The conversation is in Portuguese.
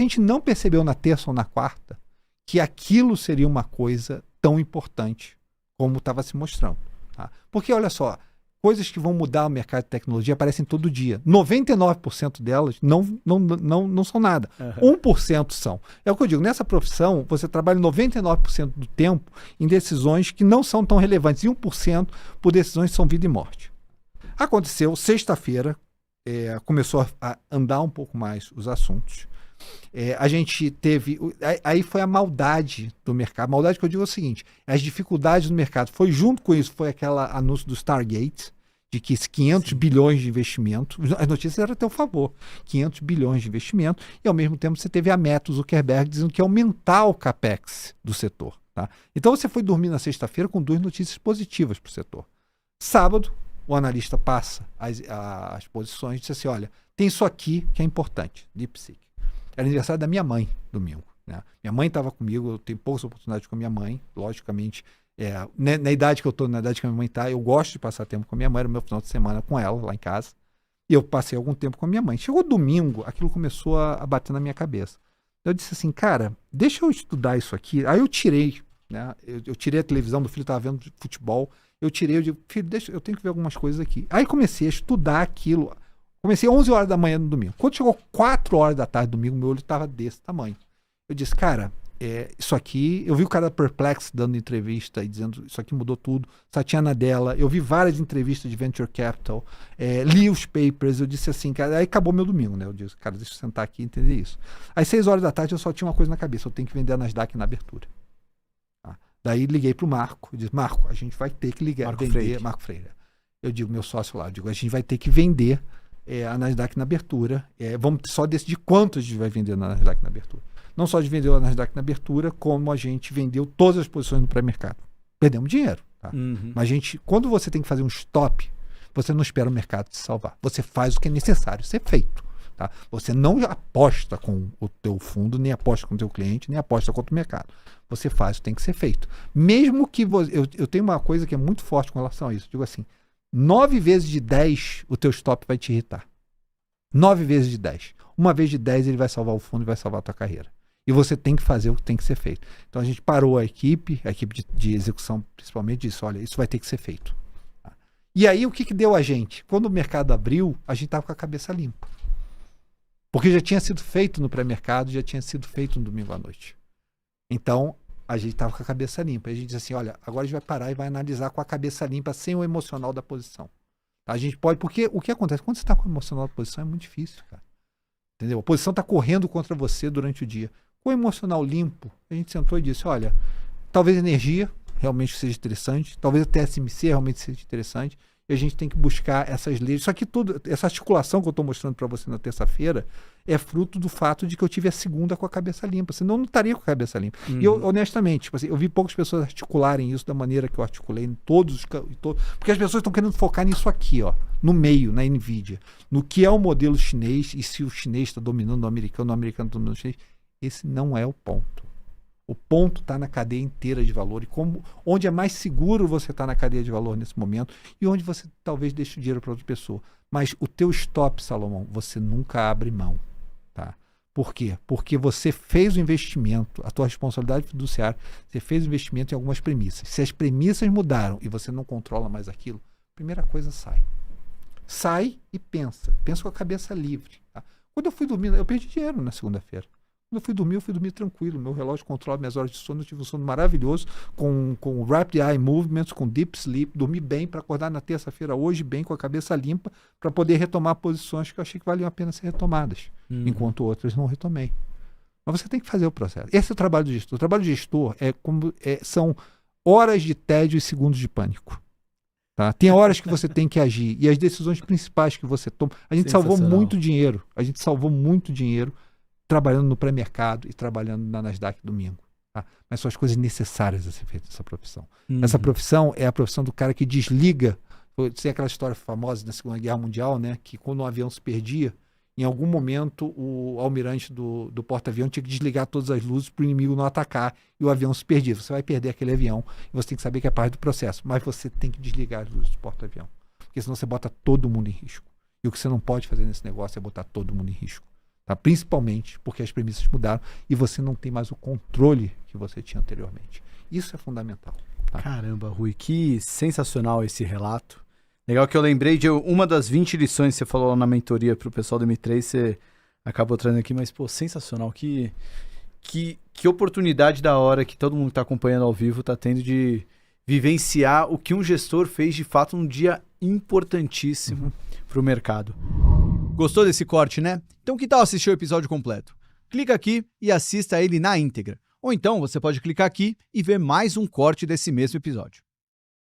gente não percebeu na terça ou na quarta que aquilo seria uma coisa tão importante como estava se mostrando. Tá? Porque, olha só, coisas que vão mudar o mercado de tecnologia aparecem todo dia. 99% delas não são nada. 1% são. É o que eu digo, nessa profissão, você trabalha 99% do tempo em decisões que não são tão relevantes, e 1% por decisões que são vida e morte. Aconteceu, sexta-feira, começou a andar um pouco mais os assuntos. A gente teve... Aí foi a maldade do mercado. A maldade que eu digo é o seguinte, as dificuldades do mercado. Foi junto com isso, foi aquele anúncio do Stargate, de que 500 bilhões de investimento, as notícias eram a teu favor, 500 bilhões de investimento, e ao mesmo tempo você teve a Meta, o Zuckerberg, dizendo que ia aumentar o capex do setor. Tá? Então você foi dormir na sexta-feira com 2 notícias positivas para o setor. Sábado, o analista passa as posições e diz assim, olha, tem isso aqui que é importante, DeepSeek. Era aniversário da minha mãe, domingo. Né? Minha mãe estava comigo, eu tenho poucas oportunidades com a minha mãe, logicamente, na idade que eu estou, na idade que a minha mãe está, eu gosto de passar tempo com a minha mãe, era o meu final de semana com ela, lá em casa, e eu passei algum tempo com a minha mãe. Chegou domingo, aquilo começou a bater na minha cabeça. Eu disse assim, cara, deixa eu estudar isso aqui. Aí eu tirei, né? Eu tirei a televisão, meu filho estava vendo futebol, eu digo, filho, eu tenho que ver algumas coisas aqui. Aí comecei a estudar aquilo. Comecei 11 horas da manhã no domingo. Quando chegou 4 horas da tarde do domingo, meu olho estava desse tamanho. Eu disse, cara, isso aqui... Eu vi o cara da Perplex dando entrevista e dizendo, isso aqui mudou tudo. Satya Nadella. Eu vi várias entrevistas de Venture Capital. Li os papers. Eu disse assim, cara... Aí acabou meu domingo, né? Eu disse, cara, deixa eu sentar aqui e entender isso. Às 6 horas da tarde eu só tinha uma coisa na cabeça. Eu tenho que vender a Nasdaq na abertura. Daí liguei pro Marco, eu disse, Marco, a gente vai ter que vender, Marco Freire. Eu digo, meu sócio lá, a gente vai ter que vender a Nasdaq na abertura. Vamos só decidir quanto a gente vai vender na Nasdaq na abertura. Não só de vender a Nasdaq na abertura, como a gente vendeu todas as posições no pré-mercado. Perdemos dinheiro. Tá? Mas quando você tem que fazer um stop, você não espera o mercado te salvar. Você faz o que é necessário ser feito. Tá? Você não aposta com o teu fundo, nem aposta com o teu cliente, nem aposta contra o mercado. Você faz o que tem que ser feito. Mesmo que você... Eu tenho uma coisa que é muito forte com relação a isso. Eu digo assim, 9 vezes de 10 o teu stop vai te irritar. 9 vezes de 10. Uma vez de 10 ele vai salvar o fundo e vai salvar a tua carreira. E você tem que fazer o que tem que ser feito. Então a gente parou a equipe de execução principalmente disse, olha, isso vai ter que ser feito. Tá? E aí o que deu a gente? Quando o mercado abriu, a gente estava com a cabeça limpa. Porque já tinha sido feito no pré-mercado, já tinha sido feito no domingo à noite. Então, a gente estava com a cabeça limpa. A gente disse assim, olha, agora a gente vai parar e vai analisar com a cabeça limpa, sem o emocional da posição. A gente pode, porque o que acontece? Quando você está com o emocional da posição, é muito difícil, cara. Entendeu? A posição está correndo contra você durante o dia. Com o emocional limpo, a gente sentou e disse, olha, talvez energia realmente seja interessante, talvez a TSMC realmente seja interessante, e a gente tem que buscar essas leis. Só que essa articulação que eu estou mostrando para você na terça-feira é fruto do fato de que eu tive a segunda com a cabeça limpa. Senão eu não estaria com a cabeça limpa. E eu, honestamente, tipo assim, eu vi poucas pessoas articularem isso da maneira que eu articulei em todos. Porque as pessoas estão querendo focar nisso aqui, ó, no meio, na NVIDIA. No que é o modelo chinês e se o chinês está dominando o americano está dominando o chinês. Esse não é o ponto. O ponto está na cadeia inteira de valor e onde é mais seguro você está na cadeia de valor nesse momento e onde você talvez deixe o dinheiro para outra pessoa. Mas o teu stop, Salomão, você nunca abre mão. Tá? Por quê? Porque você fez o investimento, a tua responsabilidade fiduciária, você fez o investimento em algumas premissas. Se as premissas mudaram e você não controla mais aquilo, primeira coisa, sai. Sai e pensa. Pensa com a cabeça livre. Tá? Quando eu fui dormir, eu perdi dinheiro na segunda-feira. Quando eu fui dormir tranquilo. Meu relógio controla minhas horas de sono. Eu tive um sono maravilhoso com Rapid Eye Movements, com Deep Sleep. Dormi bem para acordar na terça-feira hoje bem, com a cabeça limpa, para poder retomar posições que eu achei que valiam a pena ser retomadas, enquanto outras não retomei. Mas você tem que fazer o processo. Esse é o trabalho do gestor. O trabalho do gestor são horas de tédio e segundos de pânico. Tá? Tem horas que você tem que agir. E as decisões principais que você toma... A gente salvou muito dinheiro. Trabalhando no pré-mercado e trabalhando na Nasdaq domingo. Tá? Mas são as coisas necessárias a ser feitas nessa profissão. Essa profissão é a profissão do cara que desliga. Tem aquela história famosa da Segunda Guerra Mundial, né? Que quando um avião se perdia, em algum momento o almirante do porta-avião tinha que desligar todas as luzes para o inimigo não atacar e o avião se perdia. Você vai perder aquele avião e você tem que saber que é parte do processo. Mas você tem que desligar as luzes do porta-avião. Porque senão você bota todo mundo em risco. E o que você não pode fazer nesse negócio é botar todo mundo em risco. Tá? Principalmente porque as premissas mudaram e você não tem mais o controle que você tinha anteriormente. Isso é fundamental. Tá? Caramba, Rui, que sensacional esse relato. Legal que eu lembrei de uma das 20 lições que você falou lá na mentoria para o pessoal do M3, você acabou trazendo aqui, mas, pô, sensacional. Que oportunidade da hora que todo mundo que está acompanhando ao vivo está tendo de vivenciar o que um gestor fez de fato um dia importantíssimo para o mercado. Gostou desse corte, né? Então que tal assistir o episódio completo? Clica aqui e assista ele na íntegra. Ou então você pode clicar aqui e ver mais um corte desse mesmo episódio.